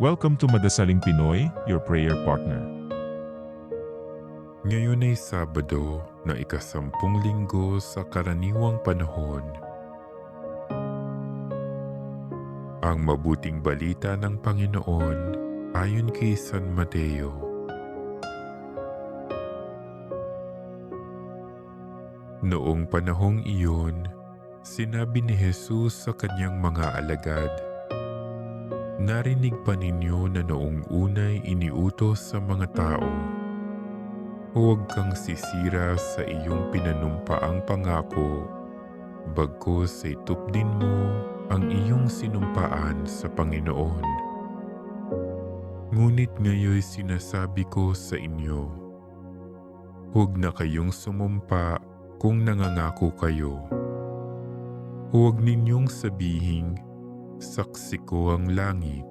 Welcome to Madasaling Pinoy, your prayer partner. Ngayon ay Sabado na ika-10 linggo sa karaniwang panahon. Ang mabuting balita ng Panginoon ayon kay San Mateo. Noong panahong iyon, sinabi ni Jesus sa kanyang mga alagad, "Narinig pa ninyo na noong unay iniutos sa mga tao, huwag kang sisira sa iyong pinanumpaang pangako, bagkus ay tupdin mo ang iyong sinumpaan sa Panginoon. Ngunit ngayon sinasabi ko sa inyo, huwag na kayong sumumpa kung nangangako kayo. Huwag ninyong sabihing, saksi ko ang langit,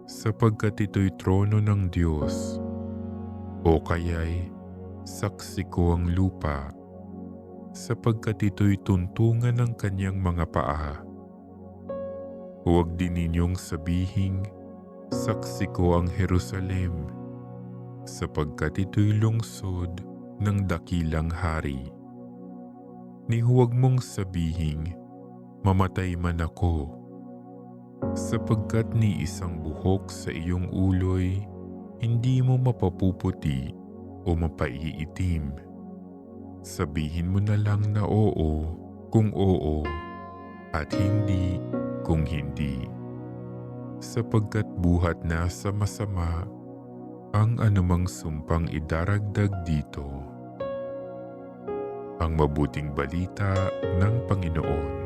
sapagkat ito'y trono ng Diyos, o kaya'y saksi ko ang lupa, sapagkat ito'y tuntungan ng kanyang mga paa. Huwag din ninyong sabihing, saksi ko ang Jerusalem, sapagkat ito'y lungsod ng dakilang hari. Ni huwag mong sabihing, mamatay man ako, sapagkat ni isang buhok sa iyong uloy, hindi mo mapapuputi o mapaiitim. Sabihin mo na lang na oo kung oo, at hindi kung hindi. Sapagkat buhat na sa masama ang anumang sumpang idaragdag dito. Ang mabuting balita ng Panginoon.